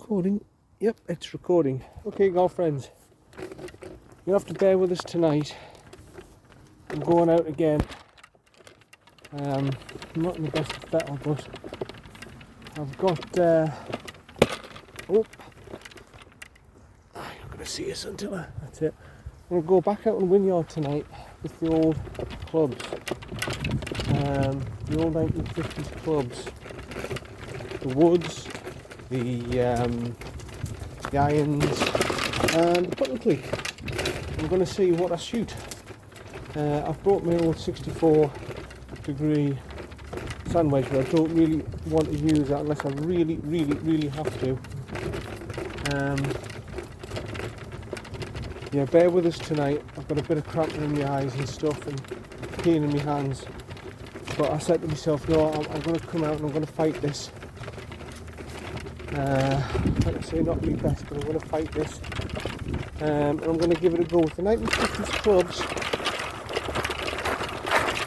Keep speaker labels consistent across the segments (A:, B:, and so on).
A: recording? Yep, it's recording. Okay, girlfriends, you have to bear with us tonight. I'm going out again. I'm not in the best of fettle, but I've got oh, you're not going to see us until that's it. I'm going to go back out on Wynyard tonight with the old clubs, the old 1950s clubs, the woods, the irons and the button Cleek. I'm going to see what I shoot. I've brought my old 64-degree sand wedge, but I don't really want to use that unless I really have to. Yeah, bear with us tonight. I've got a bit of cramping in my eyes and stuff and pain in my hands, but I said to myself, no, I'm going to come out and I'm going to fight this. Like I say, not my best, but I'm going to fight this, and I'm going to give it a go with the 1950s clubs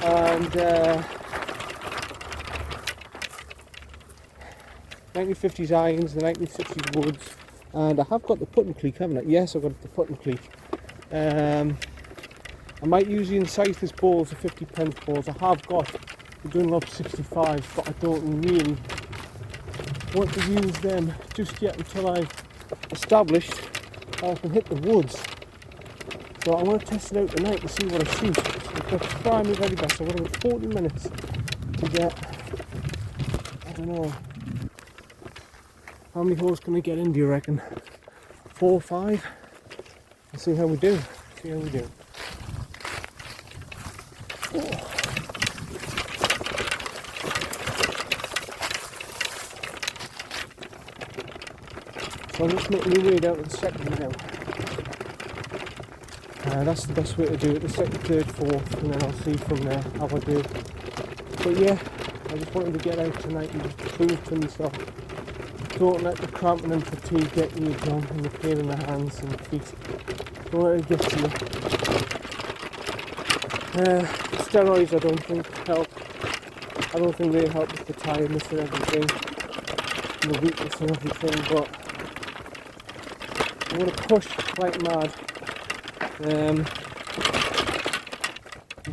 A: and 1950s irons, the 1960s woods, and I have got the putting Cleek, haven't I? Yes, I've got the putting Cleek. I might use the incisors balls, the 50p balls. I have got the dulop 65s, but I don't really want to use them just yet until I've established how I can hit the woods. So I want to test it out tonight and see what I shoot. So I've got to try my very best. I've got about 40 minutes to get, I don't know, how many holes can I get in, do you reckon? 4 or 5? Let's see how we do. See how we do. Oh. So I'm just making my way down to the second now. That's the best way to do it, the second, third, fourth, and then I'll see from there how I do. But yeah, I just wanted to get out tonight and just prove to myself. Don't let the cramping and fatigue get you down, and the pain in the hands and the feet. Don't let it get to you. Steroids I don't think help. I don't think they help with the tiredness and everything, and the weakness and everything, but I'm going to push like mad and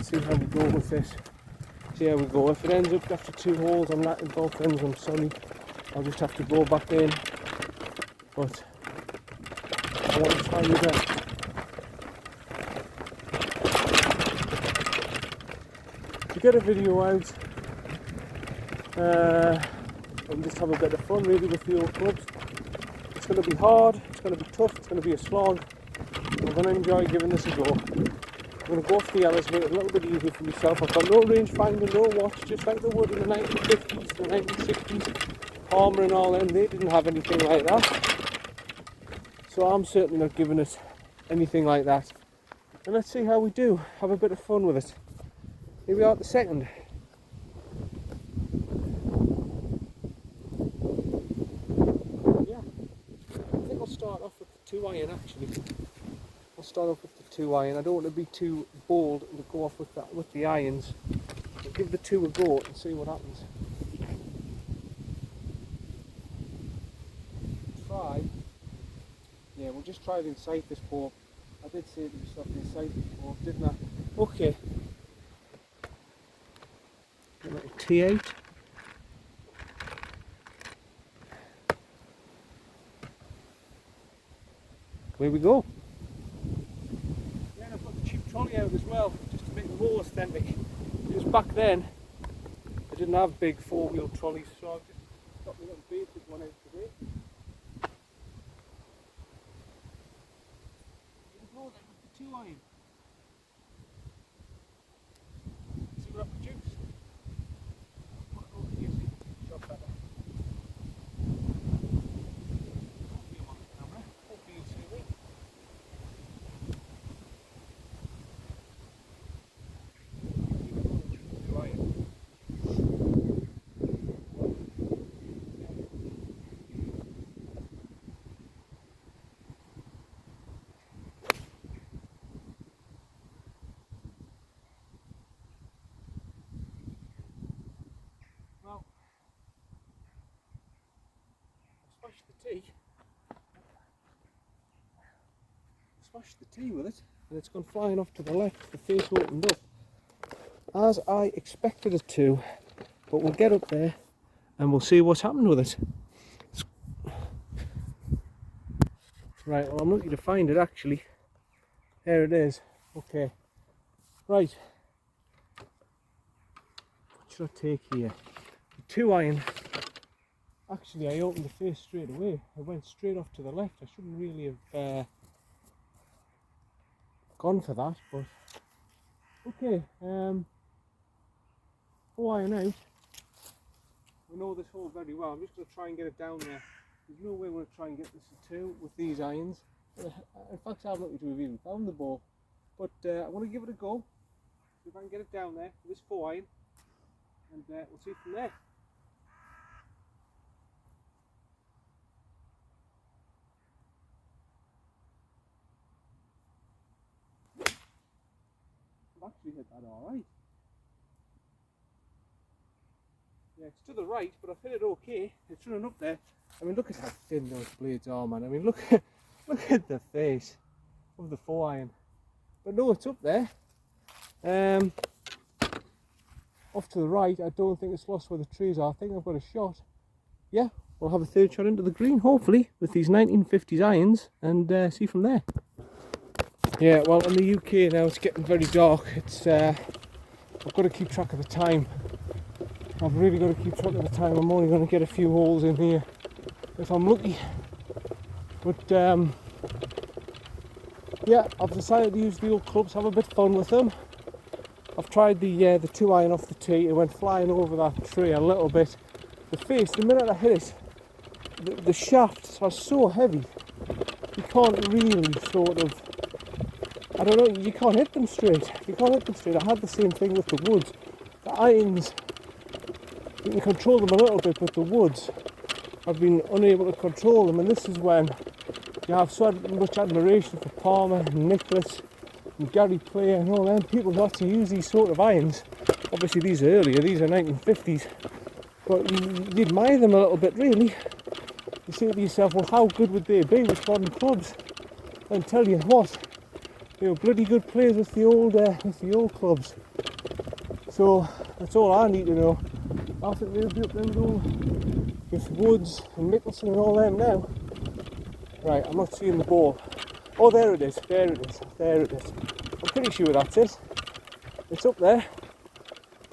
A: see how we go with this. See how we go. If it ends up after 2 holes I'm letting both ends, I'm sorry. I'll just have to go back in. But I want to try my best. To get a video out and just have a bit of fun really with the old clubs. It's going to be hard, it's going to be tough, it's going to be a slog. I'm going to enjoy giving this a go. I'm going to go off the yellows, make it a little bit easier for myself. I've got no rangefinder, no watch, just like they would in the 1950s, the 1960s. Palmer and all them, they didn't have anything like that. So I'm certainly not giving it anything like that. And let's see how we do. Have a bit of fun with it. Here we are at the second. Yeah, I think I'll start off with the 2 iron actually. I'll start off with the 2 iron. I don't want to be too bold and to go off with that with the irons. I'll give the 2 a go and see what happens. Yeah, we'll just try the incisors ball. I did say to myself the incisors ball, didn't I? Okay. A little T8. Here we go. Yeah, and I've got the cheap trolley out as well, just to make it more authentic. Because back then, I didn't have big 4-wheel trolleys, so I've just got my little basic one out today. With the 2 iron. See what I produce. Put it over here so you can see the job better. Hopefully I'm on the camera. Hopefully you'll see me. Well, I smashed the tee. smashed the tee with it, and it's gone flying off to the left. The face opened up, as I expected it to, but we'll get up there and we'll see what's happened with it. Right, well, I'm lucky to find it actually. There it is. Okay, right, what should I take here? The 2-iron. Actually, I opened the face straight away. I went straight off to the left. I shouldn't really have gone for that, but okay. 4-iron out. We know this hole very well. I'm just going to try and get it down there. There's no way we're going to try and get this to 2 with these irons. In fact, I'm lucky to have even found the ball. But I want to give it a go. See if I can get it down there with this 4-iron. And we'll see from there. I've actually hit that alright. Yeah, it's to the right, but I've hit it okay. It's running up there. I mean, look at how thin those blades are, man. I mean, look at the face of the 4-iron. But no, it's up there. Off to the right, I don't think it's lost where the trees are. I think I've got a shot. Yeah, we'll have a third shot into the green, hopefully, with these 1950s irons, and see from there. Yeah, well, in the UK now, it's getting very dark. It's I've got to keep track of the time. I've really got to keep track of the time. I'm only going to get a few holes in here if I'm lucky. But yeah, I've decided to use the old clubs, have a bit of fun with them. I've tried the 2-iron off the tee. It went flying over that tree a little bit. The face, the minute I hit it, the shafts are so heavy. You can't really sort of, I don't know, you can't hit them straight. You can't hit them straight. I had the same thing with the woods. The irons, you can control them a little bit, but the woods, I've been unable to control them, and this is when you have so much admiration for Palmer and Nicholas and Gary Player and all them people who have to use these sort of irons. Obviously these are earlier, these are 1950s, but you admire them a little bit really. You say to yourself, well, how good would they be with modern clubs? And tell you what, they were bloody good players with the old clubs. So that's all I need to know. I think they'll be up them though with Woods and Mickelson and all them now. Right, I'm not seeing the ball. Oh, there it is, there it is, there it is. I'm pretty sure that's it. It's up there.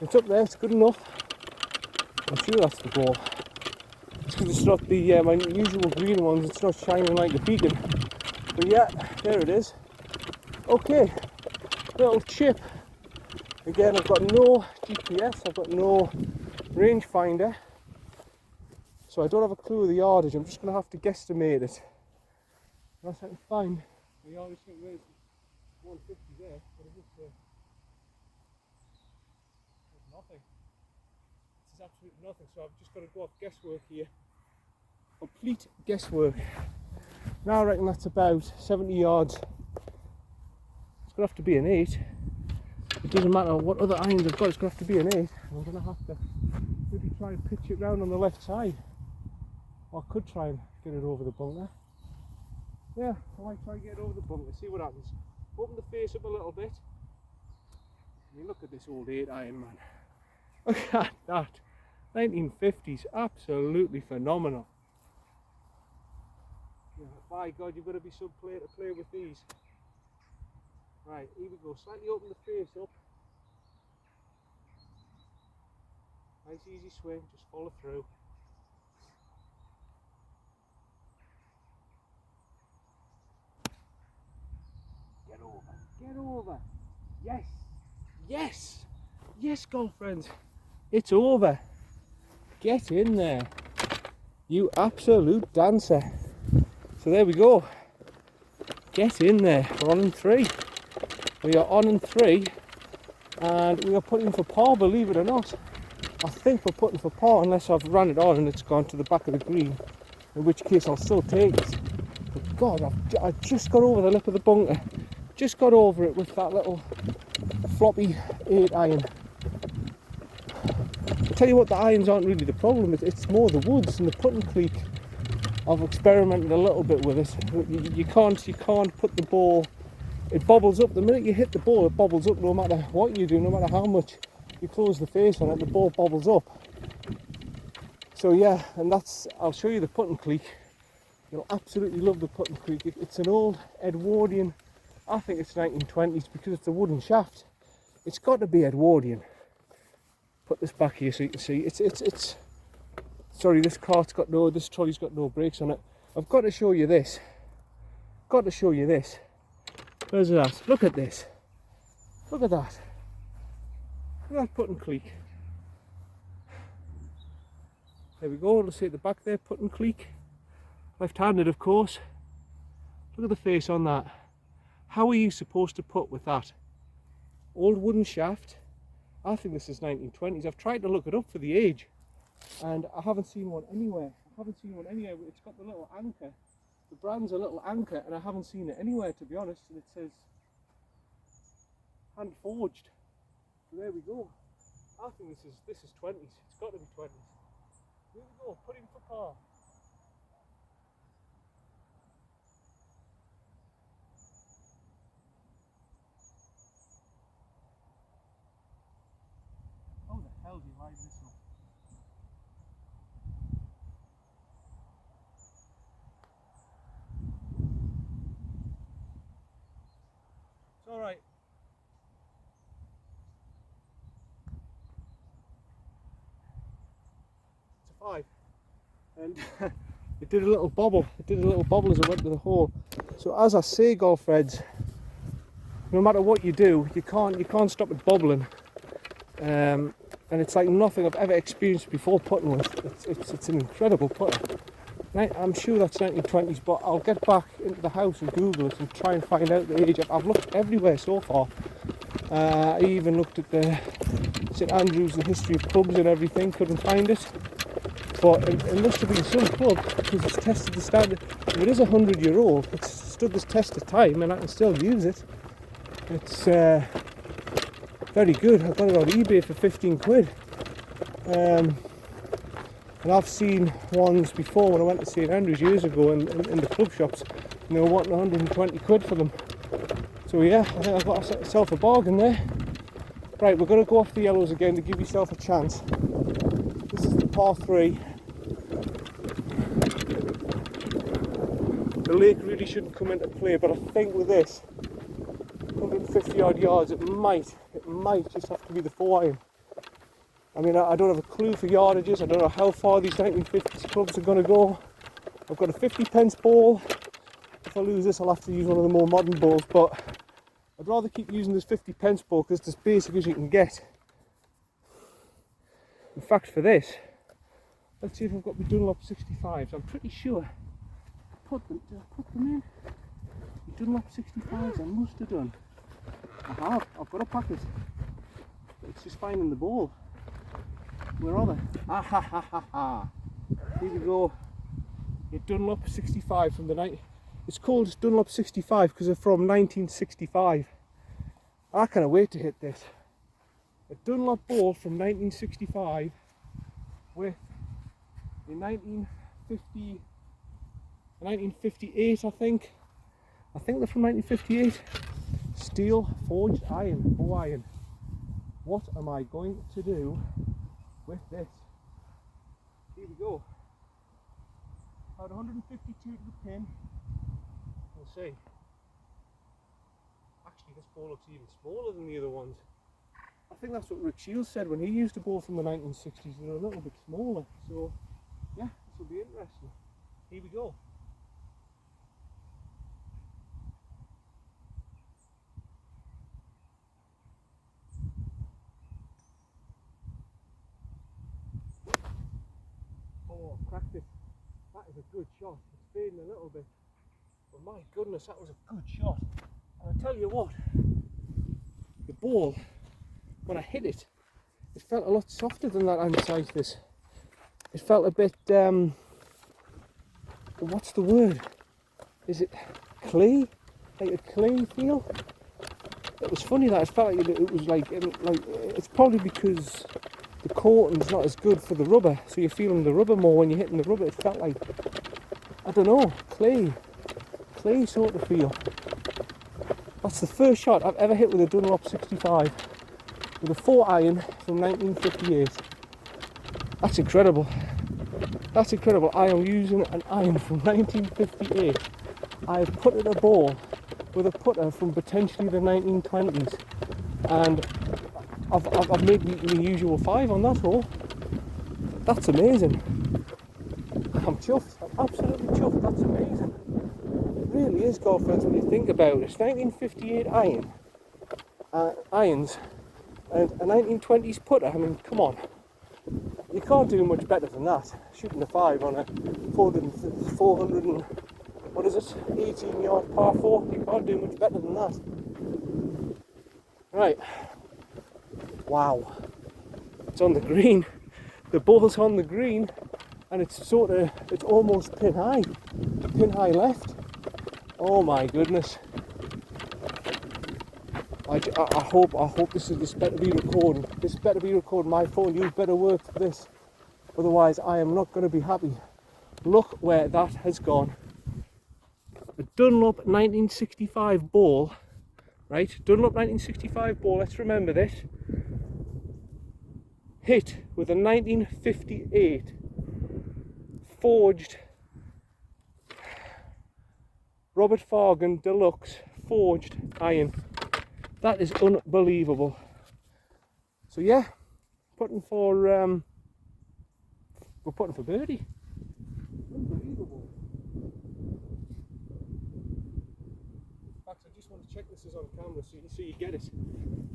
A: It's up there, it's good enough. I'm sure that's the ball. It's because it's not the my usual green ones, it's not shining like a beacon. But yeah, there it is. Okay, little chip. Again, I've got no GPS, I've got no rangefinder. So I don't have a clue of the yardage, I'm just going to have to guesstimate it. Unless I can find the yardage, where's 150 there, but it is nothing. This is absolutely nothing, so I've just got to go off guesswork here. Complete guesswork. Now I reckon that's about 70 yards. It's going to have to be an 8. It doesn't matter what other irons I've got, it's going to have to be an 8. I'm going to have to maybe try and pitch it round on the left side. Or I could try and get it over the bunker. Yeah, I might try and get it over the bunker, see what happens. Open the face up a little bit. I mean, look at this old 8-iron, man. Look at that. 1950s, absolutely phenomenal. Yeah, by God, you've got to be some player to play with these. Right, here we go. Slightly open the face up. Nice easy swing, just follow through. Get over, get over. Yes, yes, yes, golf friends. It's over. Get in there, you absolute dancer. So there we go. Get in there. We're on in 3. We are on in 3, and we are putting for par, believe it or not. I think we're putting for par unless I've run it on and it's gone to the back of the green, in which case I'll still take it. But God, I just got over the lip of the bunker. Just got over it with that little floppy 8-iron. I tell you what, the irons aren't really the problem. It's more the woods and the putting cleek. I've experimented a little bit with it. You can't put the ball. It bobbles up the minute you hit the ball. It bobbles up no matter what you do, no matter how much you close the face on it. The ball bobbles up. So yeah, and that's. I'll show you the putting cleek. You'll absolutely love the putting cleek. It's an old Edwardian. I think it's 1920s because it's a wooden shaft. It's got to be Edwardian. Put this back here so you can see. It's. Sorry, this trolley's got no brakes on it. I've got to show you this. Got to show you this. Where's that? Look at this. Look at that. Look at that putting cleek. There we go. Let's see at the back there. Putting cleek. Left-handed, of course. Look at the face on that. How are you supposed to put with that? Old wooden shaft. I think this is 1920s. I've tried to look it up for the age, and I haven't seen one anywhere. It's got the little anchor. The brand's a little anchor, and I haven't seen it anywhere, to be honest. And it says hand forged. So there we go. I think this is 20s. It's got to be 20s. Here we go. Put in for par. How the hell do you line this up? It's alright. It's a 5. And it did a little bobble. It did a little bobble as it went to the hole. So as I say, golf reds, no matter what you do, you can't stop it bobbling. And it's like nothing I've ever experienced before putting with. It's an incredible putter. I'm sure that's 1920s, but I'll get back into the house and Google it and try and find out the age. I've looked everywhere so far. I even looked at the St Andrews, the history of clubs and everything, couldn't find it. But it must have been some club because it's tested the standard. If it is 100-year-old, it's stood this test of time and I can still use it. It's very good. I got it on eBay for 15 quid. And I've seen ones before when I went to St Andrews years ago in the club shops, and they were wanting 120 quid for them. So yeah, I think I've got myself a bargain there. Right, we're going to go off the yellows again to give yourself a chance. This is the par 3. The lake really shouldn't come into play, but I think with this 150 odd yards, it might just have to be the 4-iron. I mean, I don't have a clue for yardages. I don't know how far these 1950s clubs are going to go. I've got a 50p ball. If I lose this, I'll have to use one of the more modern balls, but I'd rather keep using this 50p ball because it's as basic as you can get. In fact, for this, let's see if I've got my Dulop 65s. I'm pretty sure did I put them in? The Dulop 65s, I must have done. I have. I've got a packet. It's just finding the ball. Where are they? Ah ha ha ha ha. Here we go. A Dunlop 65 from the night. It's called Dunlop 65 because they're from 1965. I can't wait to hit this. A Dunlop ball from 1965 with a 1958, I think. I think they're from 1958. Steel forged iron, bow iron. What am I going to do with this? Here we go. About 152 to the pin. We'll see. Actually, this ball looks even smaller than the other ones. I think that's what Rick Shields said when he used a ball from the 1960s. They're a little bit smaller. So, yeah, this will be interesting. Here we go. Oh, cracked it. That is a good shot. It's fading a little bit. But my goodness, that was a good shot. And I tell you what, the ball, when I hit it, it felt a lot softer than that Ansitis. It felt a bit, what's the word? Is it clay? Like a clay feel? It was funny that it felt like it was like it's probably because the coating's not as good for the rubber, so you're feeling the rubber more when you're hitting the rubber. It felt like I don't know, clay sort of feel. That's the first shot I've ever hit with a Dunlop 65 with a 4 iron from 1958. That's incredible. That's incredible. I am using an iron from 1958. I have putted a ball with a putter from potentially the 1920s, and I've made the usual 5 on that hole. That's amazing. I'm chuffed. I'm absolutely chuffed. That's amazing. It really is, golf friends, when you think about it. It's 1958 irons and a 1920s putter. I mean, come on. You can't do much better than that. Shooting a 5 on a 400 and, what is it, 18 yard par 4. You can't do much better than that. Right. Wow. It's on the green. The ball's on the green, and it's almost pin high left. Oh my goodness. I hope this better be recording. This better be recording. My phone, you better work for this. Otherwise, I am not going to be happy. Look where that has gone. A Dunlop 1965 ball, right? Dunlop 1965 ball, let's remember this. Hit with a 1958 forged Robert Fargen Deluxe forged iron. That is unbelievable. So yeah, we're putting for birdie. Unbelievable. In fact, I just want to check this is on camera so you get it.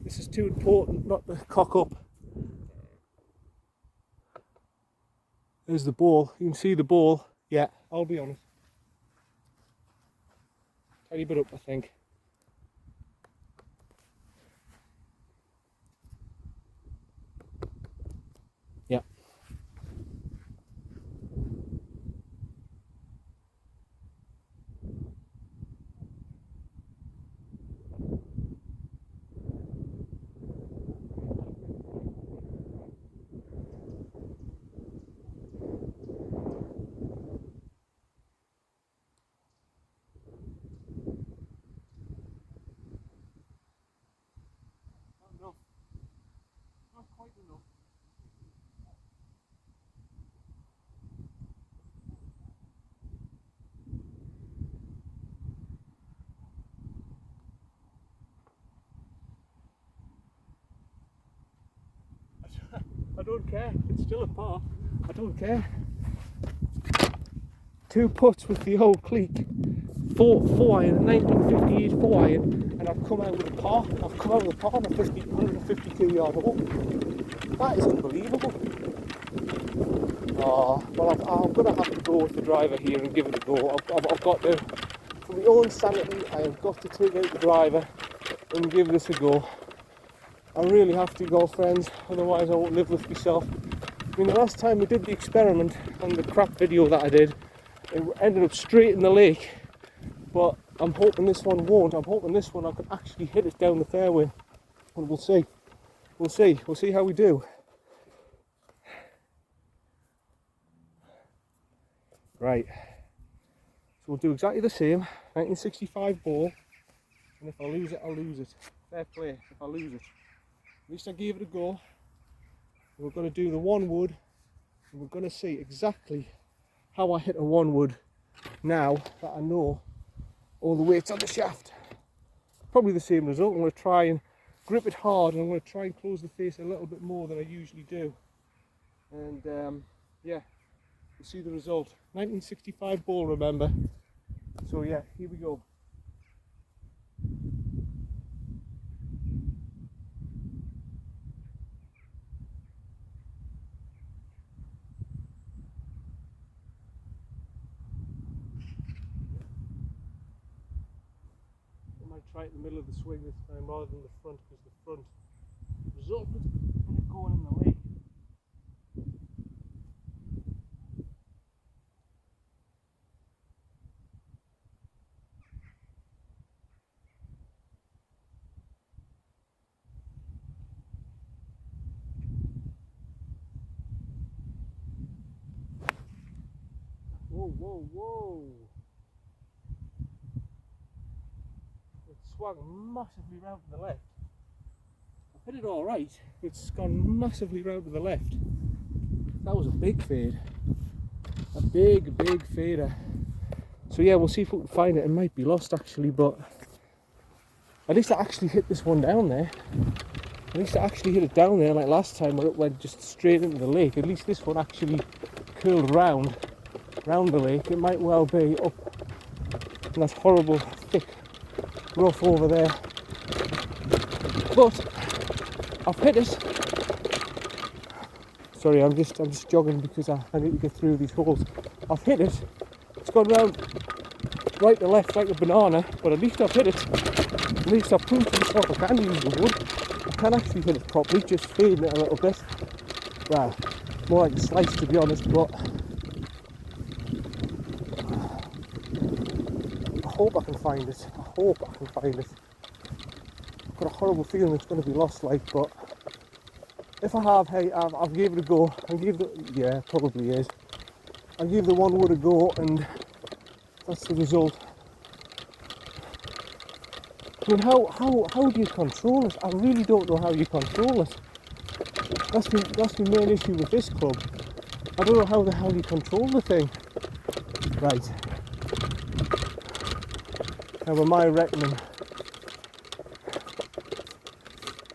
A: This is too important not to cock up. There's the ball. You can see the ball. Yeah, I'll be honest. Tiny bit up, I think. Yeah. Not enough. Not quite enough. I don't care. It's still a par. I don't care. 2 putts with the old Cleek. 4 iron, 1958 4 iron, and I've come out with a par. I've come out with a par on a 152 yard hole. That is unbelievable. Oh, well, I'm going to have to go with the driver here and give it a go. I've got to, for my own sanity, I have got to take out the driver and give this a go. I really have to, golf friends, otherwise I won't live with myself. I mean, the last time we did the experiment on the crap video that I did, it ended up straight in the lake, but I'm hoping this one won't. I'm hoping this one I can actually hit it down the fairway, and we'll see. We'll see how we do. Right, so we'll do exactly the same, 1965 ball, and if I lose it, I'll lose it. Fair play if I lose it. At least I gave it a go. We're going to do the 1 wood, and we're going to see exactly how I hit a 1 wood now that I know all the weights on the shaft. Probably the same result. I'm going to try and grip it hard, and I'm going to try and close the face a little bit more than I usually do. And yeah, we'll see the result. 1965 ball, remember. So yeah, here we go. I might try it in the middle of the swing this time rather than the front, because the front resulted in it going in the lake. Whoa. whoa, whoa. It swung massively round to the left. I hit it all right. It's gone massively round to the left. That was a big fade. A big, big fader. So yeah, we'll see if we can find it. It might be lost actually, but at least I actually hit this one down there. At least I actually hit it down there like last time where it went just straight into the lake. At least this one actually curled round the lake. It might well be up in that horrible thick rough over there. But I've hit it. Sorry, I'm just jogging because I need to get through these holes. I've hit it. It's gone round right to left like a banana, but at least I've hit it. At least I've proved to myself I can use the wood. I can actually hit it properly, just fading it a little bit. Well, more like a slice to be honest, but I hope I can find it. I hope I can find it. I've got a horrible feeling it's going to be lost, like, but if I have, hey, I've gave it a go. Yeah, probably is. I gave the one wood a go, and that's the result. I mean, how do you control it? I really don't know how you control it. That's the main issue with this club. I don't know how the hell you control the thing. Right. Now, with my reckoning,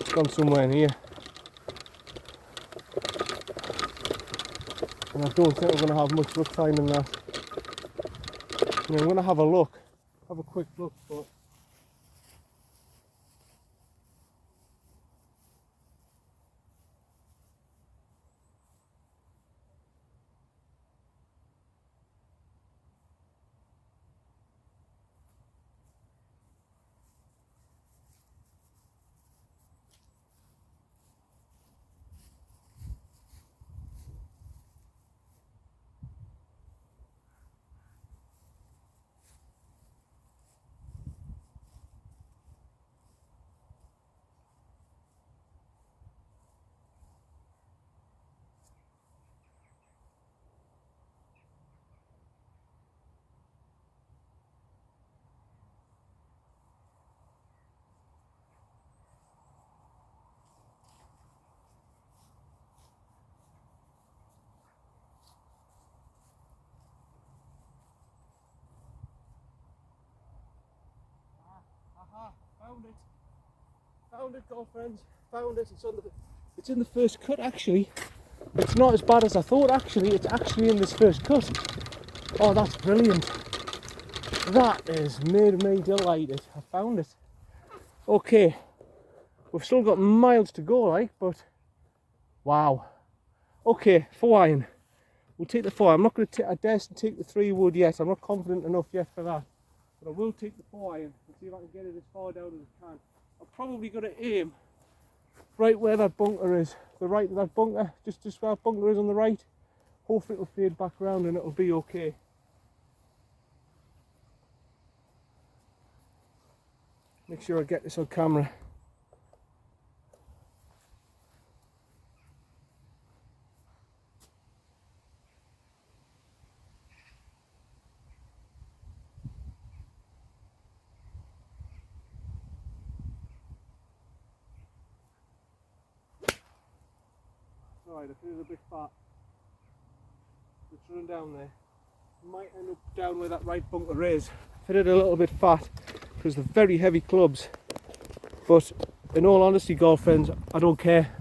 A: it's gone somewhere in here. And I don't think I'm going to have much luck finding that. I mean, I'm going to have a quick look, but found it, girlfriends. Found it. It's in the first cut actually. It's not as bad as I thought actually. It's actually in this first cut. Oh, that's brilliant. That has made me delighted. I found it. Okay, we've still got miles to go, like, but wow. Okay, 4 iron. We'll take the 4. I'm not going to. I dare to take the 3 wood yet. I'm not confident enough yet for that. But I will take the 4 iron and see if I can get it as far down as I can. I'm probably going to aim right where that bunker is. The right of that bunker, just where that bunker is on the right. Hopefully it'll fade back around and it'll be okay. Make sure I get this on camera. Alright, I feel a bit fat. It's running down there. Might end up down where that right bunker is. I feel it a little bit fat because they're very heavy clubs. But in all honesty, girlfriends, I don't care.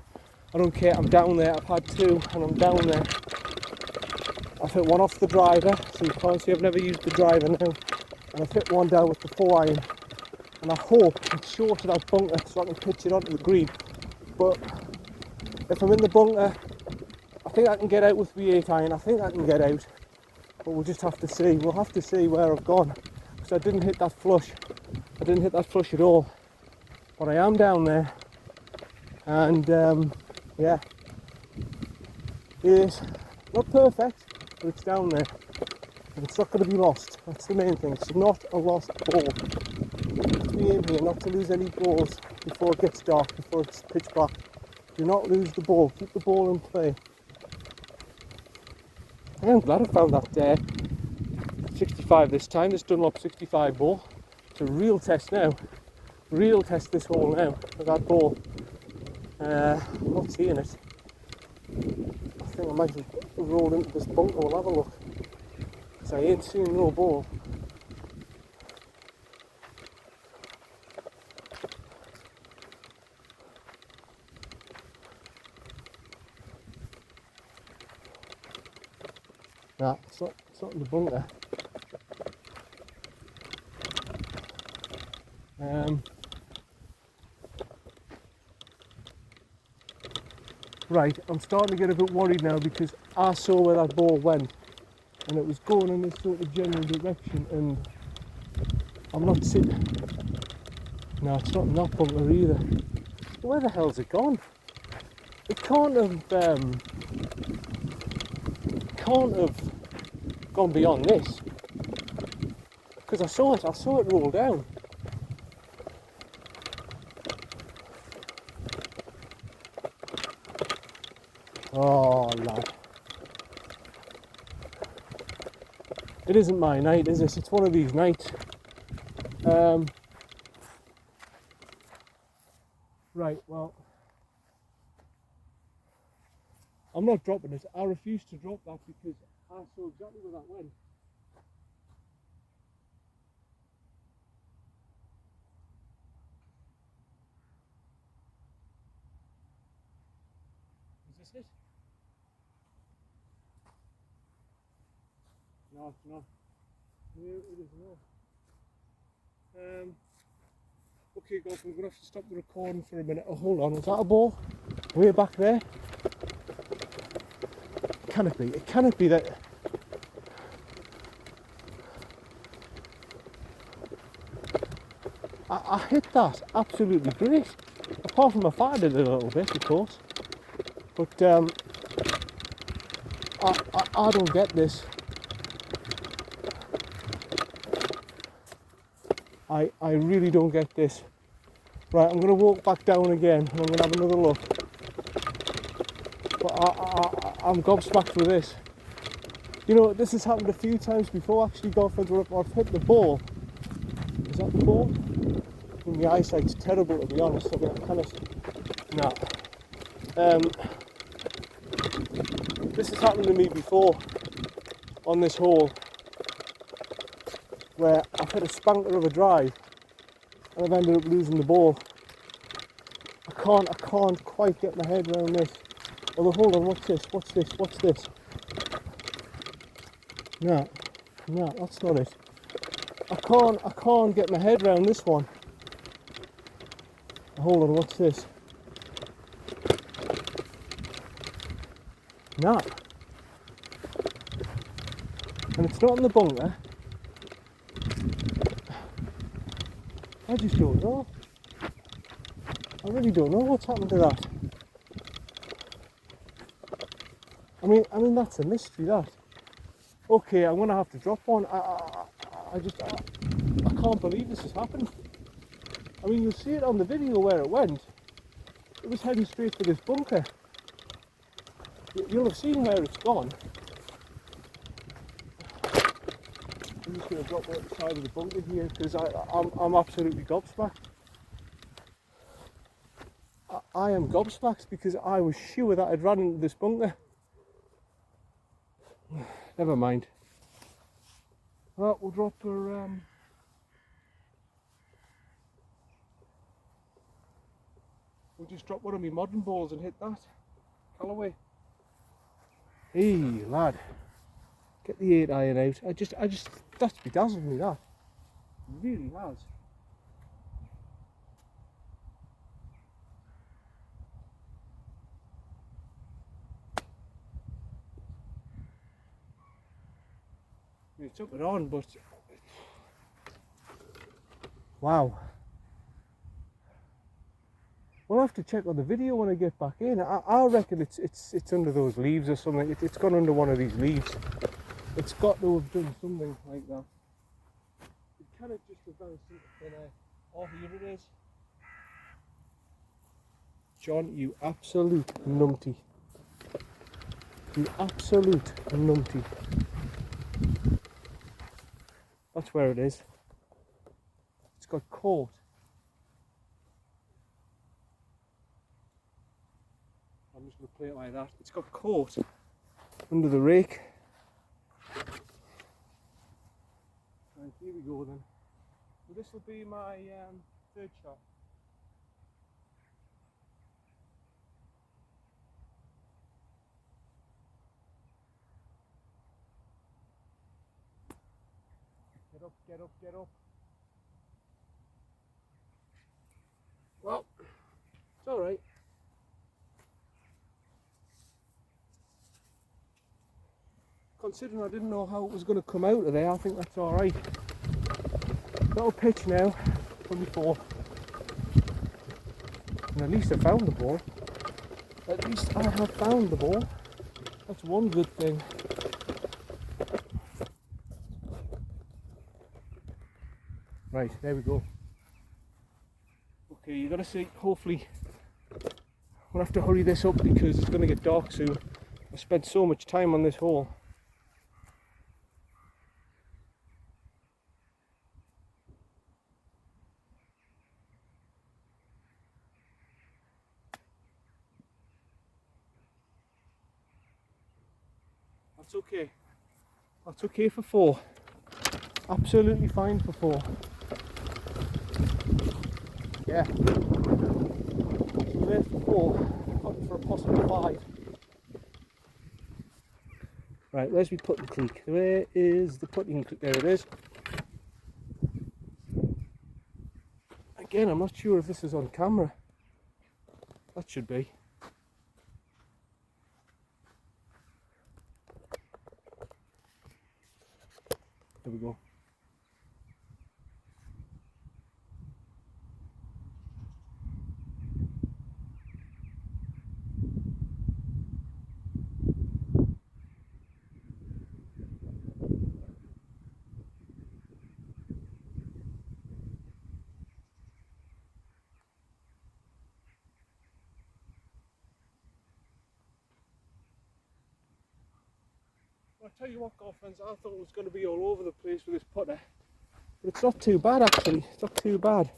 A: I don't care. I'm down there. I've had 2 and I'm down there. I've hit one off the driver, so you can't see I've never used the driver now. And I've hit one down with the 4 iron. And I hope it's short to that bunker so I can pitch it onto the green. But if I'm in the bunker, I think I can get out with the 8 iron. I think I can get out. But we'll just have to see. We'll have to see where I've gone. Because I didn't hit that flush. I didn't hit that flush at all. But I am down there. And yeah. It's not perfect, but it's down there. And it's not going to be lost. That's the main thing. It's not a lost ball. You have to be in here not to lose any balls before it gets dark, before it's pitch black. Do not lose the ball. Keep the ball in play. I'm glad I found that 65 this time, this Dunlop 65 ball. It's a real test now. Real test this hole now with that ball. I'm not seeing it. I think I might have rolled into this bunker. We'll have a look. Because I ain't seeing no ball. Nah, it's not in the bunker. Right, I'm starting to get a bit worried now because I saw where that ball went and it was going in this sort of general direction, and I'm not sitting. No, it's not in that bunker either. Where the hell's it gone? It can't have gone beyond this, because I saw it roll down. Oh lad, it isn't my night, is it? It's one of these nights. Right, well, I'm not dropping it. I refuse to drop that because I saw exactly where that went. Is this it? No, it's not. No, it is not. Okay guys, we're going to have to stop the recording for a minute. Oh, hold on, is that a ball? Way back there? Can it be? It cannot be that. I hit that absolutely great. Apart from I fired it a little bit, of course. But I don't get this. I really don't get this. Right, I'm going to walk back down again and I'm going to have another look. But I'm gobsmacked with this. You know, this has happened a few times before actually, golfers, where I've hit the ball. Is that the ball? I mean, the eyesight's terrible, to be honest. I mean, I kind of... Nah. This has happened to me before on this hole, where I've hit a spanker of a drive and I've ended up losing the ball. I can't quite get my head around this. Although, hold on, what's this? No, that's not it. I can't get my head around this one. Hold on, what's this? No. And it's not in the bunker. I just don't know. I really don't know what's happened to that. I mean that's a mystery, that. Okay, I'm gonna have to drop one. I can't believe this has happened. I mean, you'll see it on the video where it went. It was heading straight for this bunker. You'll have seen where it's gone. I'm just going to drop it side of the bunker here because I'm absolutely gobsmacked. I am gobsmacked because I was sure that I'd run into this bunker. Never mind. Well, we'll drop her. We'll just drop one of my modern balls and hit that Callaway. Hey lad, get the 8 iron out. I just that's bedazzled me, that. It really has. We took it on, but wow. We'll have to check on the video when I get back in. I reckon it's under those leaves or something. It's gone under one of these leaves. It's got to have done something like that. It cannot just have done something. Oh, here it is. John, you absolute numpty. You absolute numpty. That's where it is. It's got caught. I'm just going to play it like that. It's got caught under the rake. Right, here we go then. So this will be my third shot. Get up, get up, get up. Well, it's alright. Considering I didn't know how it was going to come out of there, I think that's alright. Little pitch now from before. And at least I found the ball. At least I have found the ball. That's one good thing. Right, there we go. Okay, you gotta see, hopefully, we'll have to hurry this up because it's gonna get dark soon. I spent so much time on this hole. That's okay. That's okay for 4. Absolutely fine for 4. Yeah. So there's 4. Up for a possible 5. Right, where's my putting cleek? Where is the putting cleek? There it is. Again, I'm not sure if this is on camera. That should be. There we go. Well, I tell you what, girlfriends, I thought it was going to be all over the place with this putter, but it's not too bad actually. It's not too bad.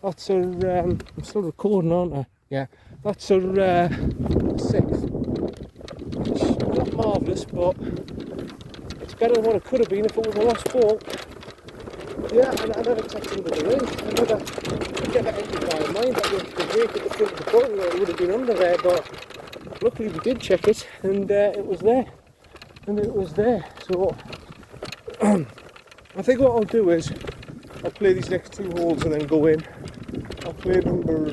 A: That's a I'm still recording, aren't I? Yeah, that's a 6. Not marvellous, but it's better than what it could have been if it was a lost ball. Yeah, and I never checked under the ring. I never entered my mind that the rake at the front of the boat it would have been under there, but luckily we did check it and it was there. So I think what I'll do is I'll play these next 2 holes and then go in. I'll play number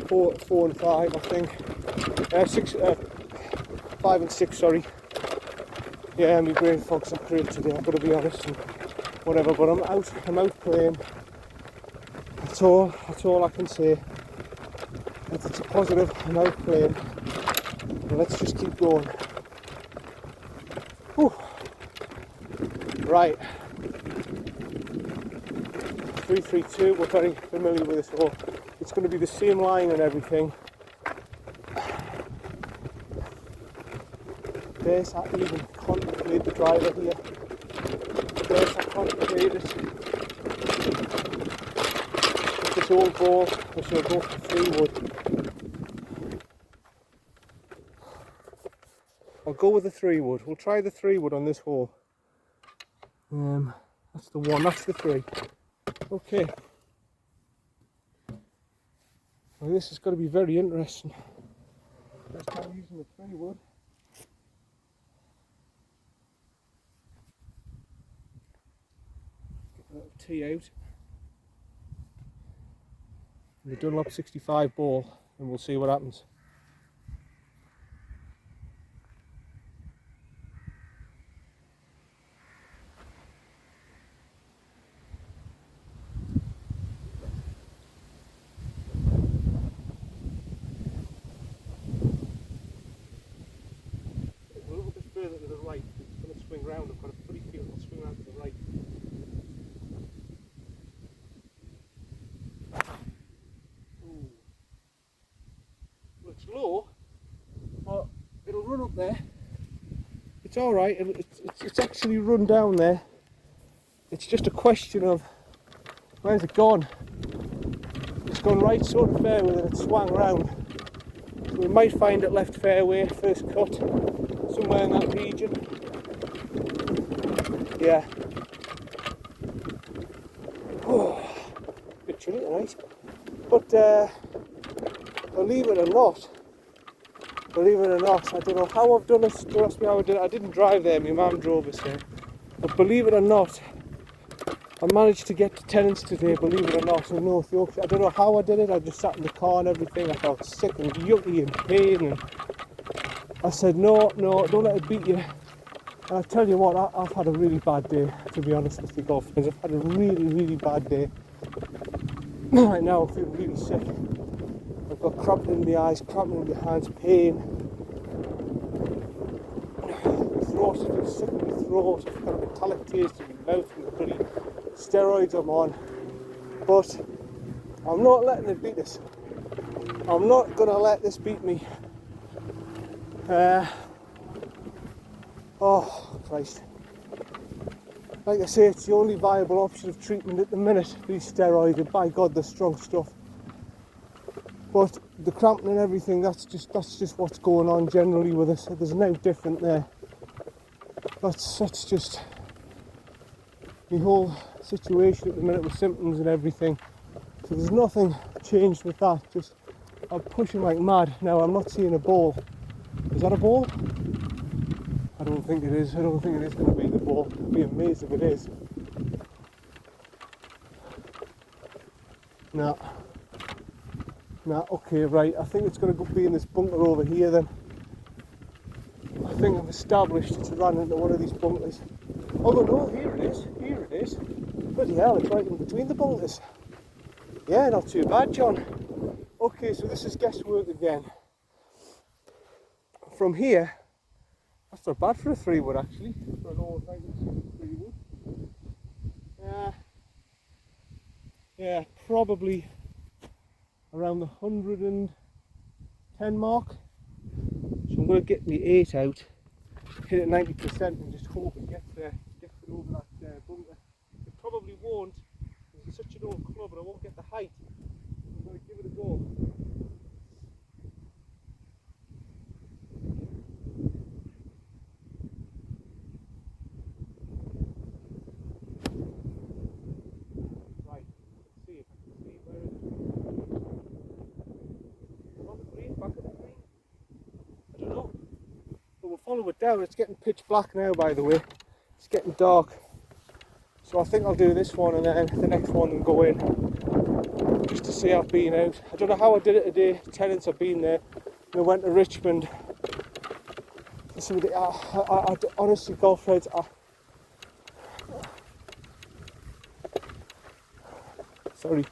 A: 4 and 5, I think. 5 and 6, sorry. Yeah, my brain fog's not great today, I've got to be honest. And whatever, but I'm out playing. That's all I can say. It's a positive. I'm out playing. And let's just keep going. Whew. Right. 3-3-2. We're very familiar with this hole. It's going to be the same line and everything. There's I even contemplate the driver here. There's I contemplate it. With this old ball, we shall go for 3 wood. I'll go with the 3 wood. We'll try the 3 wood on this hole. That's the 1. That's the 3. Okay. Well, this is going to be very interesting. First time using the 3 wood. Get a little tee out. The Dulop 65 ball, and we'll see what happens. Further to the right, it's going to swing round. I've got a pretty feel it'll swing round to the right. Ooh. Well, it's low, but it'll run up there. It's alright, it's actually run down there. It's just a question of where's it gone. It's gone right sort of fairway and it swung around. So we might find it left fairway, first cut, somewhere in that region. Yeah. Oh, a bit chilly tonight. But believe it or not, I don't know how I've done this. Don't ask me how I did it. I didn't drive there, my mum drove us there. But believe it or not, I managed to get to Tennants today, believe it or not, in North Yorkshire. I don't know how I did it. I just sat in the car and everything. I felt sick and yucky and pain. And I said, no, don't let it beat you. And I tell you what, I've had a really bad day, to be honest with you, golf fans. I've had a really, really bad day. Right now, I feel really sick. I've got cramping in my eyes, cramping in my hands, pain. My throat, I feel sick in my throat. I've got a metallic taste in my mouth from the bloody steroids I'm on. But I'm not letting it beat us. I'm not going to let this beat me. Oh, Christ. Like I say, it's the only viable option of treatment at the minute, these steroids, and by God, they're strong stuff. But the cramping and everything, that's just what's going on generally with us. There's no different there. That's just the whole situation at the minute with symptoms and everything. So there's nothing changed with that. Just I'm pushing like mad. Now I'm not seeing a ball. Is that a ball? I don't think it is. I don't think it is going to be the ball. I'd be amazed if it is. No. Okay, right. I think it's going to be in this bunker over here then. I think I've established it's run into one of these bunkers. Although no, here it is. Here it is. Bloody hell, it's right in between the bunkers. Yeah, not too bad, John. Okay, so this is guesswork again. From here, that's not bad for a 3-wood actually. For an old 3-wood. Yeah, probably around the 110 mark. So I'm going to get my 8 out, hit it 90% and just hope it gets there, gets it over that bunker. It probably won't, because it's such an old club and I won't get the height. I'm going to give it a go. Right, let's see if I can see where it is. On the green, back of the green. I don't know. But we'll follow it down. It's getting pitch black now, by the way. It's getting dark. So I think I'll do this one and then the next one and go in. Just to see I've been out. I don't know how I did it today. Tenants have been there. And I went to Richmond. Somebody, honestly, golf friends, sorry.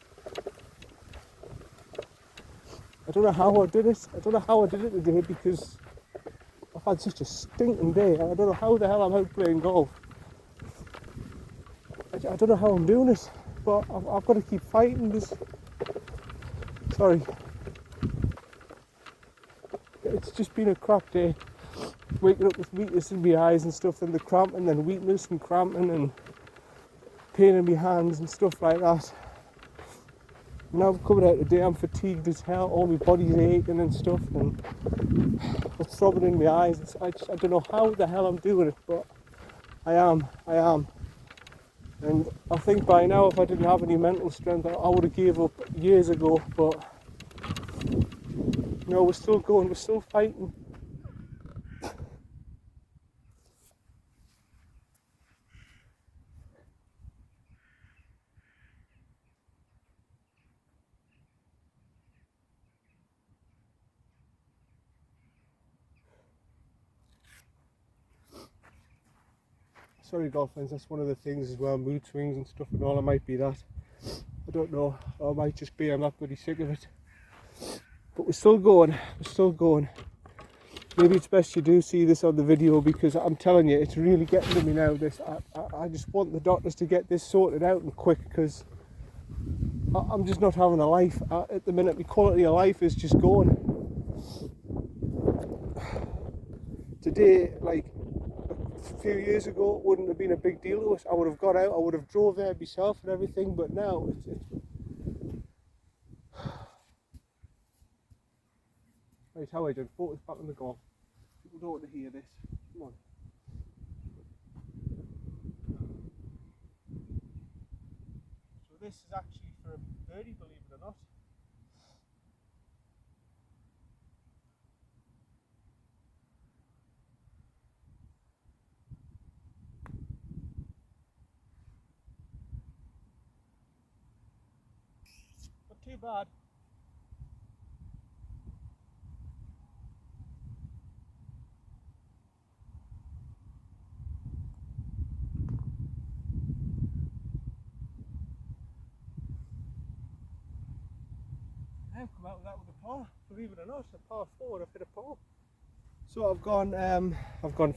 A: I don't know how I did it. I don't know how I did it today because I've had such a stinking day. I don't know how the hell I'm out playing golf. I don't know how I'm doing it, but I've got to keep fighting this. Sorry. It's just been a crap day. Waking up with weakness in my eyes and stuff, and the cramping, and then weakness and cramping and pain in my hands and stuff like that. Now I'm coming out today, I'm fatigued as hell, all my body's aching and stuff, and it's throbbing in my eyes. I don't know how the hell I'm doing it, but I am. And I think by now, if I didn't have any mental strength, I would have gave up years ago, but no, we're still going, we're still fighting. Sorry golf fans, that's one of the things as well, mood swings and stuff and all, it might be that. I don't know, or it might just be I'm not really sick of it. But we're still going. Maybe it's best you do see this on the video because I'm telling you, it's really getting to me now. I just want the doctors to get this sorted out and quick because I'm just not having a life. At the minute, my quality of life is just gone. Today, like few years ago, it wouldn't have been a big deal to us. I would have got out, I would have drove there myself and everything, but now it's right, how I did focus back on the golf. People don't want to hear this. Come on. So this is actually for a birdie, believe it or not. Not too bad. I've come out with that with a par, believe it or not, a par 4 and I've hit a par. So I've gone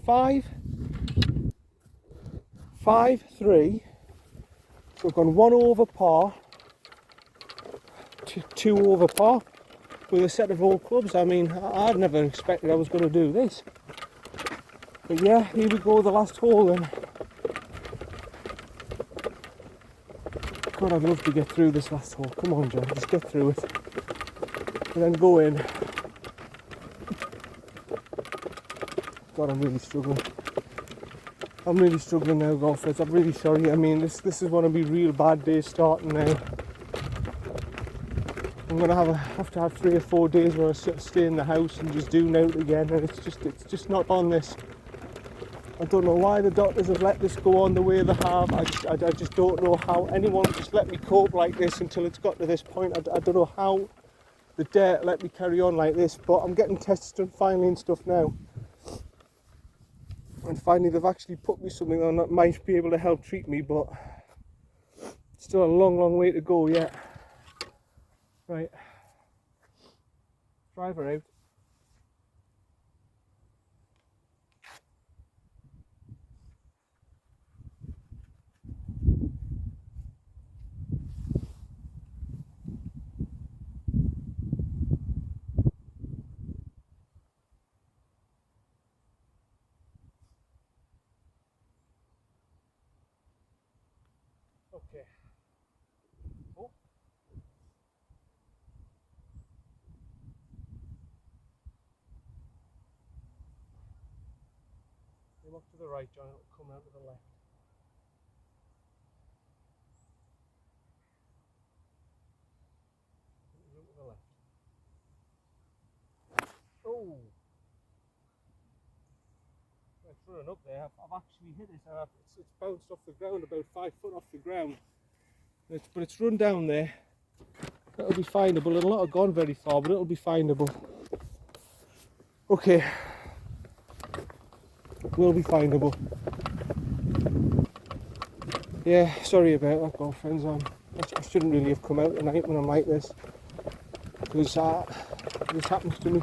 A: 5, 3. So I've gone 1 over par, 2 over par with a set of old clubs. I mean, I'd never expected I was going to do this. But yeah, here we go, the last hole then. God, I'd love to get through this last hole. Come on, John, just get through it. And then go in. God, I'm really struggling. I'm really struggling now, golfers. I'm really sorry. I mean, this is one of my real bad days starting now. I'm gonna have to have 3 or 4 days where I stay in the house and just do note again, and it's just not on this. I don't know why the doctors have let this go on the way they have. I just don't know how anyone would just let me cope like this until it's got to this point. I don't know how the dare let me carry on like this, but I'm getting tested finally and stuff now. And finally they've actually put me something on that might be able to help treat me, but still a long way to go yet. Right, driver out. Okay. Oh. You look to the right, John, it'll come out to the left. Look to the left. Oh! It's running up there. I've actually hit it. It's bounced off the ground, about 5 foot off the ground. But it's run down there. That'll be findable. It'll not have gone very far, but it'll be findable. Okay. Will be findable. Yeah, sorry about that, girlfriends. I shouldn't really have come out tonight when I'm like this, because this happens to me.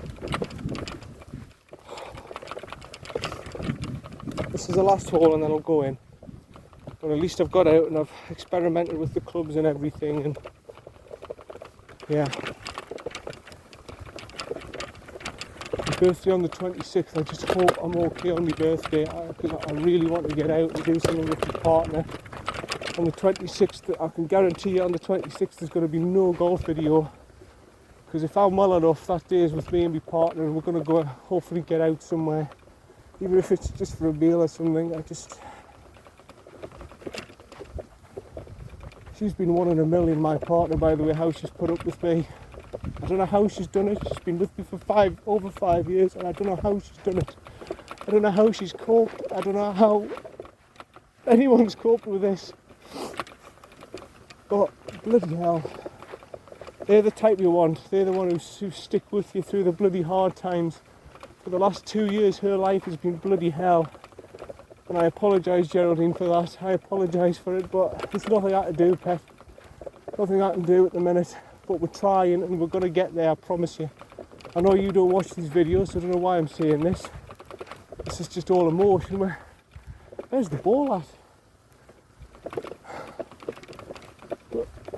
A: This is the last hole and then I'll go in. But at least I've got out and I've experimented with the clubs and everything, and yeah. My birthday on the 26th, I just hope I'm okay on my birthday, because I really want to get out and do something with my partner. On the 26th, I can guarantee you on the 26th there's going to be no golf video, because if I'm well enough, that day is with me and my partner, and we're going to go hopefully get out somewhere, even if it's just for a meal or something. She's been 1 in a million, my partner, by the way, how she's put up with me. I don't know how she's done it. She's been with me for over 5 years, and I don't know how she's done it. I don't know how she's coped. I don't know how anyone's coped with this. But bloody hell, they're the type you want. They're the ones who stick with you through the bloody hard times. For the last 2 years, her life has been bloody hell. And I apologise, Geraldine, for that. I apologise for it, but there's nothing I can do, pet. Nothing I can do at the minute. But we're trying, and we're going to get there, I promise you. I know you don't watch these videos, so I don't know why I'm saying this. This is just all emotion. Where's the ball at?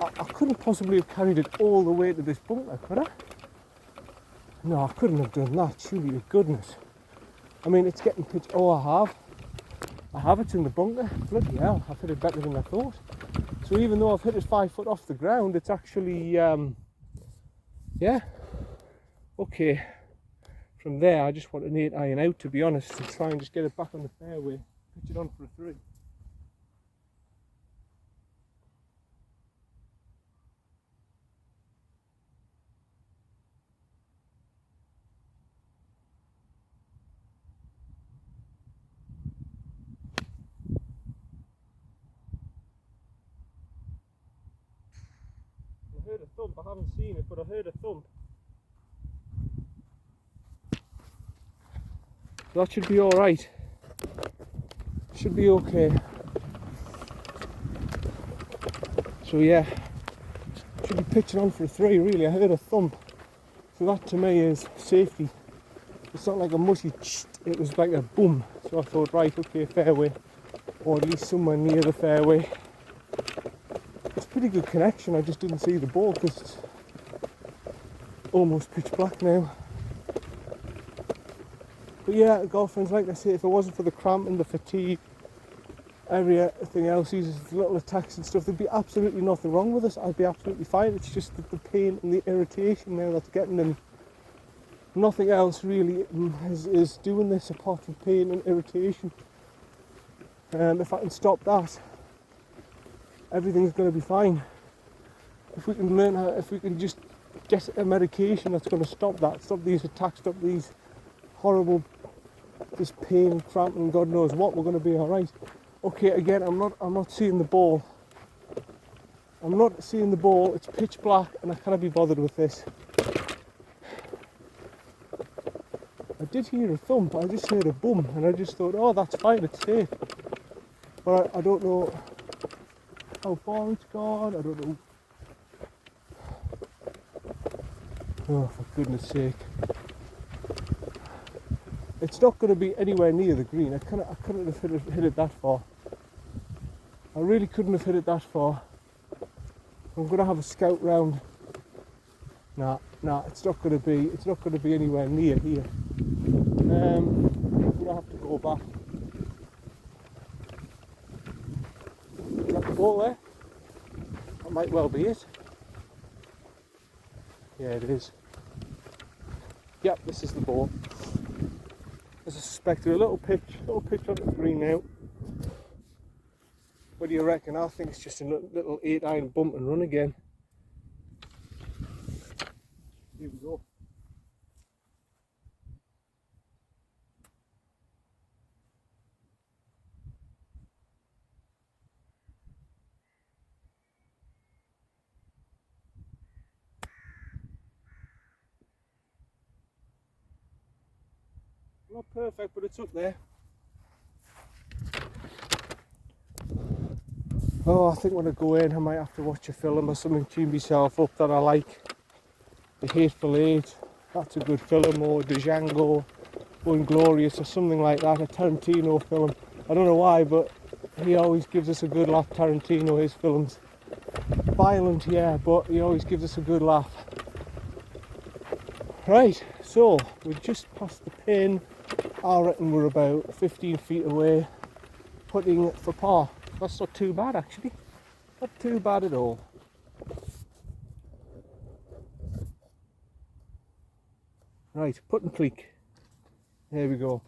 A: I couldn't possibly have carried it all the way to this bunker, could I? No, I couldn't have done that, surely to goodness. I mean, it's getting pitched. Oh, I have. I have, it's in the bunker. Bloody hell, I've hit it better than I thought. So even though I've hit it 5 foot off the ground, it's actually, yeah, okay. From there, I just want an 8 iron out, to be honest, to try and just get it back on the fairway, pitch it on for a 3. I heard a thump, I haven't seen it, but I heard a thump. That should be alright. Should be okay. So yeah, should be pitching on for a 3 really. I heard a thump. So that to me is safety. It's not like a mushy tsh, it was like a boom. So I thought, right, okay, fairway. Or at least somewhere near the fairway. It's a pretty good connection, I just didn't see the ball because it's almost pitch black now. But yeah, golfing's like I say, if it wasn't for the cramp and the fatigue, everything else, these little attacks and stuff, there'd be absolutely nothing wrong with us. I'd be absolutely fine. It's just the pain and the irritation now that's getting them. Nothing else really is doing this apart from pain and irritation. If I can stop that, everything's going to be fine. If we can learn how, if we can just get a medication that's going to stop that, stop these attacks, stop these horrible, this pain, cramp, and God knows what, we're going to be all right. Okay, again, I'm not seeing the ball. I'm not seeing the ball. It's pitch black, and I cannot be bothered with this. I did hear a thump. I just heard a boom, and I just thought, oh, that's fine, it's safe. But I don't know how far it's gone. I don't know. Oh, for goodness sake. It's not going to be anywhere near the green. I couldn't have hit it that far. I really couldn't have hit it that far. I'm going to have a scout round. Nah, it's not going to be anywhere near here. I'm going to have to go back. Is that the ball there? That might well be it. Yeah, it is. Yep, this is the ball. As I suspected, a little pitch on the green now. What do you reckon? I think it's just a little 8 iron bump and run again. Here we go. Not perfect, but it's up there. Oh, I think when I go in, I might have to watch a film or something, tune myself up that I like. The Hateful Eight, that's a good film, or Django, or Inglorious, or something like that, a Tarantino film. I don't know why, but he always gives us a good laugh, Tarantino, his films. Violent, yeah, but he always gives us a good laugh. Right, so we've just passed the pin. I reckon we're about 15 feet away, putting for par. That's not too bad actually, not too bad at all. Right, putting Cleek. There we go.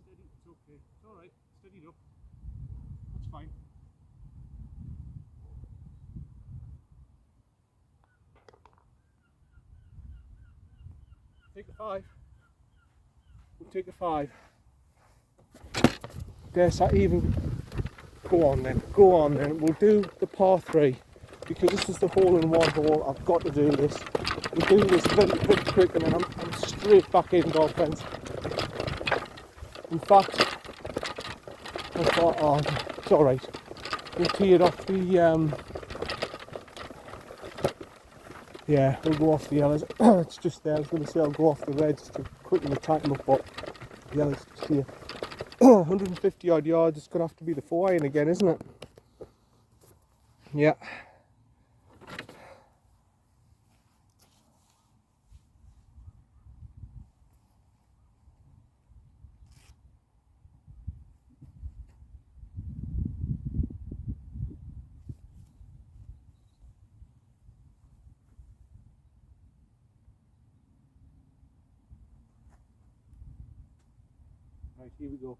A: Steady. It's okay. It's alright. Steadied up. That's fine. Take a 5. We'll take a 5. Guess I even... Go on then. We'll do the par 3. Because this is the hole-in-one hole. I've got to do this. We'll do this very quick and then I'm straight back in golf fence. In fact, I thought, oh, it's alright. we'll tee it off the yeah, we'll go off the yellows. It's just there. I was going to say I'll go off the reds to quickly tighten up, but the yellows just here. 150 odd yards. It's going to have to be the 4-iron again, isn't it? Yeah. Right, here we go.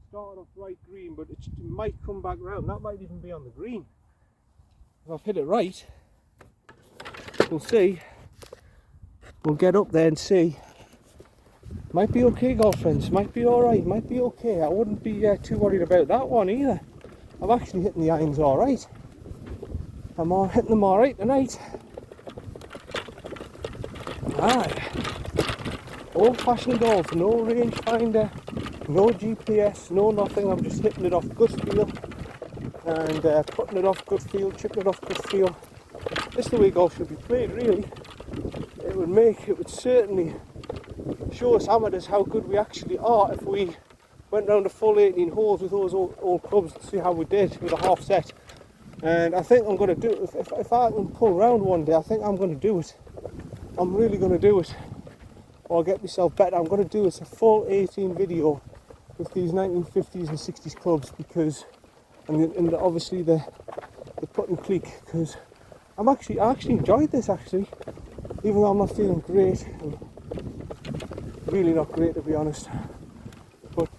A: Started off right green, but it might come back round. That might even be on the green. If I've hit it right, we'll see. We'll get up there and see. Might be okay, golf friends. Might be alright. Might be okay. I wouldn't be too worried about that one either. I'm actually hitting the irons alright. I'm hitting them alright tonight. Right. Old-fashioned golf. No rangefinder. No GPS. No nothing. I'm just hitting it off gut feel. And putting it off gut feel. Chipping it off gut feel. This is the way golf should be played, really. It would certainly show us amateurs how good we actually are if we went round a full 18 holes with those old clubs to see how we did with a half set. And I think I'm going to do it. If I can pull round one day, I think I'm going to do it. I'm really going to do it. Or get myself better. I'm going to do it a full 18 video with these 1950s and 60s clubs, because and obviously the putt and Cleek, because I actually enjoyed this actually, even though I'm not feeling great. Really not great, to be honest, but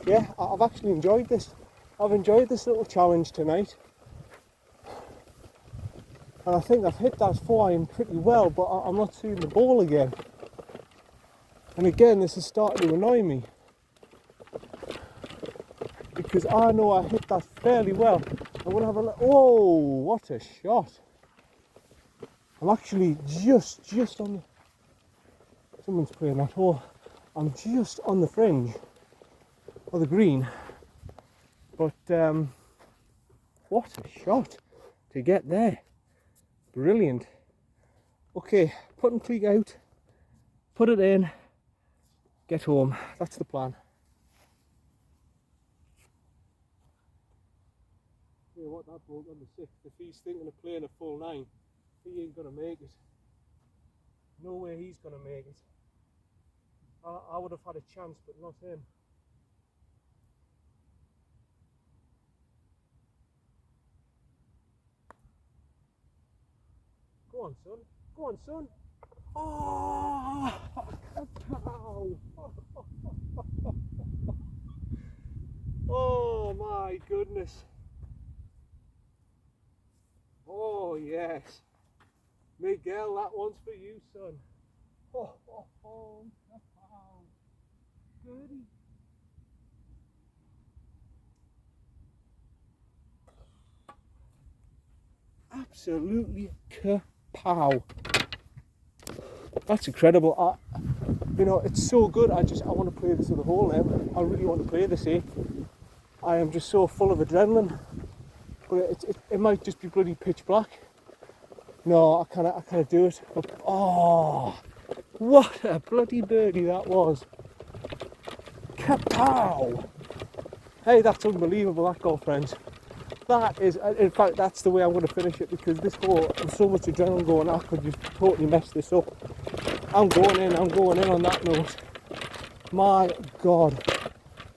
A: yeah, I've actually enjoyed this. I've enjoyed this little challenge tonight, and I think I've hit that 4-iron pretty well, but I'm not seeing the ball again. And again, this is starting to annoy me, because I know I hit that fairly well. I'm going to have a look. Whoa, what a shot. I'm actually just on the... Someone's playing that hole. I'm just on the fringe of the green, but what a shot to get there. Brilliant. Okay, put and Cleek out, put it in, get home. That's the plan. Yeah, what that broke on the 6th. If he's thinking of playing a full 9, he ain't gonna make it. No way he's gonna make it. I would have had a chance, but not him. Go on, son. Go on, son. Oh, oh my goodness. Oh yes. Miguel, that one's for you, son. Oh. Goody. Absolutely kapow. That's incredible. You know, it's so good. I want to play this other hole now. I really want to play this, eh? I am just so full of adrenaline. But it might just be bloody pitch black. No, I can't do it. But, oh, what a bloody birdie that was. Kapow! Hey, that's unbelievable, that goal, friends. That is, in fact, that's the way I'm going to finish it, because this hole, there's so much adrenaline going, I could just totally mess this up. I'm going in on that note. My God,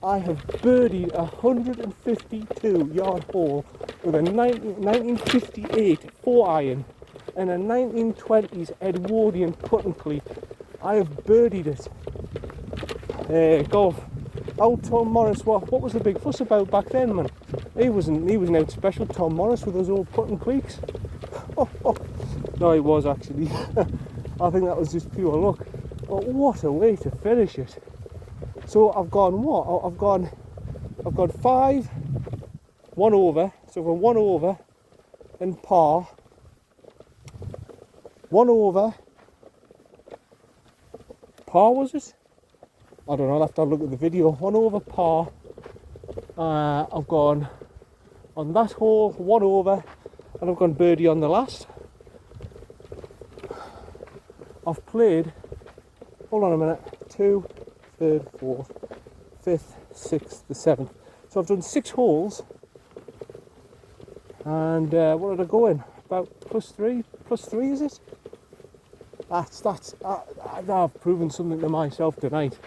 A: I have birdied a 152 yard hole with a 1958 4-iron and a 1920s Edwardian putt and Cleek. I have birdied it. Golf. Old Tom Morris, what was the big fuss about back then, man? He wasn't out special, Tom Morris, with those old putt and Cleeks. No, he was actually. I think that was just pure luck. But what a way to finish it. So I've gone what? I've gone 5, 1 over. So from 1 over, and par, 1 over, par was it? I don't know, I'll have to have a look at the video. 1 over par. I've gone on that hole, 1 over, and I've gone birdie on the last. I've played, hold on a minute, 2, 3rd, 4th, 5th, 6th, the 7th. So I've done 6 holes, and what did I go in? About +3 is it? I've proven something to myself tonight.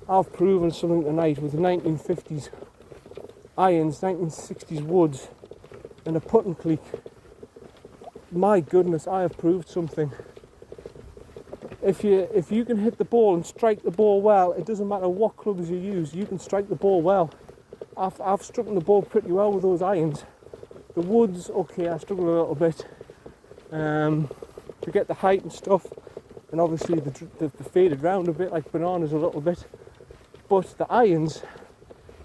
A: I've proven something tonight with 1950s irons, 1960s woods, and a putt and cleek. My goodness, I have proved something. If you can hit the ball and strike the ball well, it doesn't matter what clubs you use, you can strike the ball well. I've struck the ball pretty well with those irons. The woods, okay, I struggle a little bit to get the height and stuff, and obviously the faded round a bit like bananas a little bit. But the irons,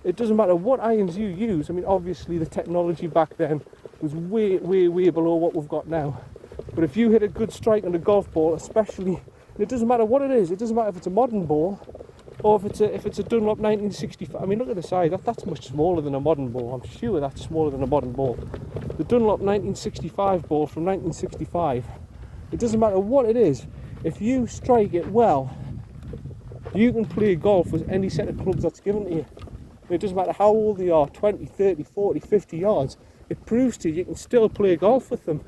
A: it doesn't matter what irons you use. I mean, obviously the technology back then was way below what we've got now. But if you hit a good strike on a golf ball, especially, it doesn't matter what it is. It doesn't matter if it's a modern ball or if it's a Dunlop 1965. I mean, look at the size. That's much smaller than a modern ball. I'm sure that's smaller than a modern ball. The Dunlop 1965 ball from 1965. It doesn't matter what it is. If you strike it well, you can play golf with any set of clubs that's given to you. It doesn't matter how old they are, 20, 30, 40, 50 yards. It proves to you can still play golf with them.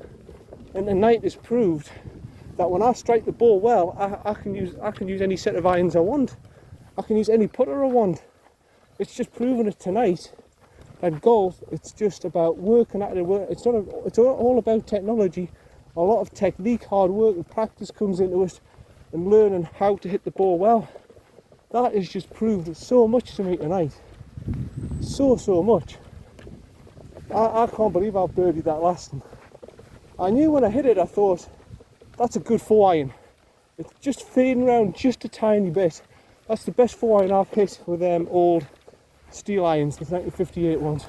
A: And tonight has proved that when I strike the ball well, I can use any set of irons I want. I can use any putter I want. It's just proven it tonight. And golf, it's just about working at it. It's all about technology. A lot of technique, hard work, and practice comes into it, and learning how to hit the ball well. That has just proved so much to me tonight. So much. I can't believe I birdied that last one. I knew when I hit it, I thought, that's a good 4-iron. It's just fading around just a tiny bit. That's the best 4-iron I've hit with them old steel irons, the 1958 ones.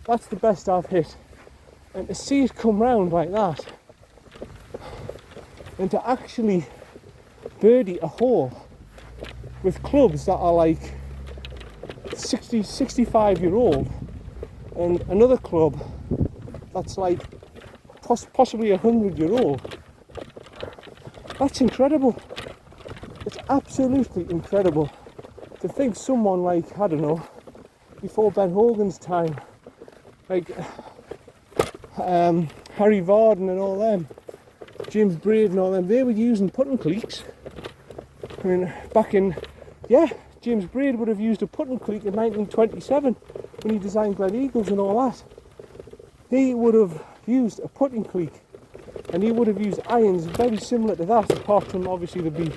A: That's the best I've hit. And to see it come round like that, and to actually birdie a hole with clubs that are like 60, 65-year-old, and another club that's like possibly 100-year-old. That's incredible. It's absolutely incredible to think someone like, I don't know, before Ben Hogan's time, like Harry Varden and all them, James Braid and all them, they were using putting cleeks. I mean, James Braid would have used a putting cleek in 1927 when he designed Glen Eagles and all that. He would have used a putting cleek, and he would have used irons very similar to that, apart from obviously they'd be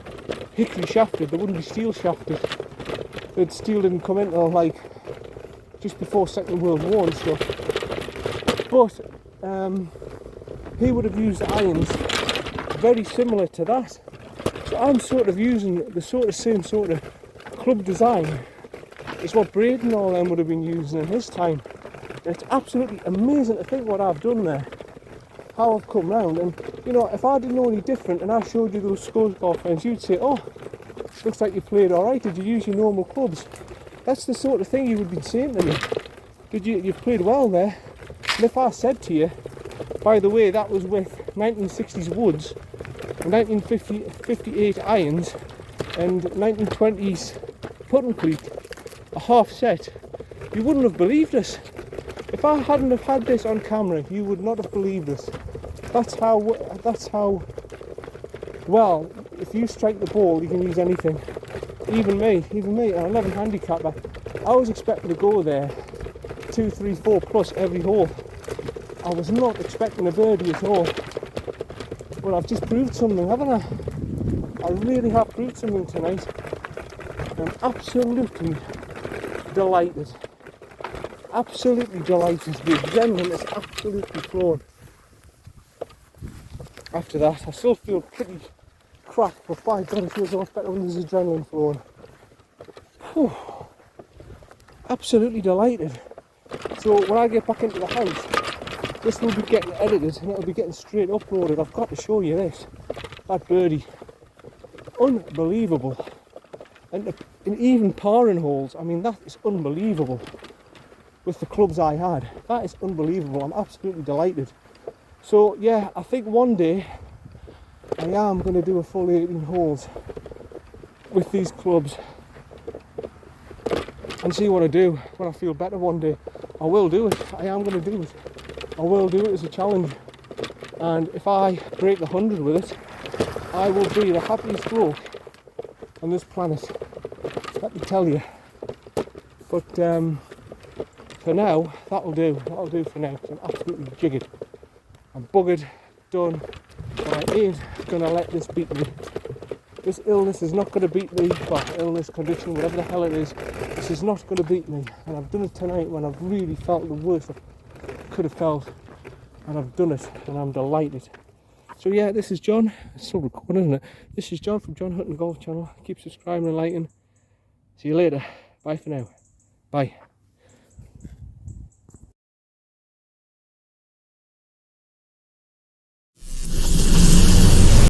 A: hickory shafted, they wouldn't be steel shafted. The steel didn't come in until like just before Second World War and stuff. But he would have used irons very similar to that. So I'm sort of using the same sort of club design as what Braid and all them would have been using in his time. And it's absolutely amazing to think what I've done there, how I've come round. And you know, if I didn't know any different and I showed you those Scores golf irons, you'd say, oh, looks like you played alright, did you use your normal clubs? That's the sort of thing you would be saying to me. You've played well there. And if I said to you, by the way, that was with 1960s woods, 1958 irons, and 1920s putting cleek, a half set, you wouldn't have believed us. If I hadn't have had this on camera, you would not have believed us. That's how well, if you strike the ball, you can use anything. Even me, an 11 handicapper, I was expecting to go there 2, 3, 4 plus every hole. I was not expecting a birdie at all. But I've just proved something, haven't I? I really have proved something tonight. I'm absolutely delighted. Absolutely delighted. The adrenaline is absolutely flowing. After that, I still feel pretty cracked, but by God, it feels a lot better when there's adrenaline flowing. Whew. Absolutely delighted. So when I get back into the house, This will be getting edited and it'll be getting straight uploaded. I've got to show you this. That birdie. Unbelievable. And in even parring holes, I mean, that is unbelievable. With the clubs I had. That is unbelievable. I'm absolutely delighted. So yeah, I think one day I am going to do a full 18 holes with these clubs and see what I do when I feel better one day. I will do it. I am going to do it. I will do it as a challenge. And if I break the 100 with it, I will be the happiest bloke on this planet. Let me tell you. But for now, that'll do. That'll do for now. I'm absolutely jiggered. I'm buggered, done. But I ain't gonna let this beat me. This illness is not gonna beat me. Well, illness, condition, whatever the hell it is. This is not gonna beat me. And I've done it tonight when I've really felt the worst I could have felt. And I've done it, and I'm delighted. So yeah, this is John. It's still recording, isn't it? This is John from John Hutton Golf Channel. Keep subscribing and liking. See you later. Bye for now. Bye.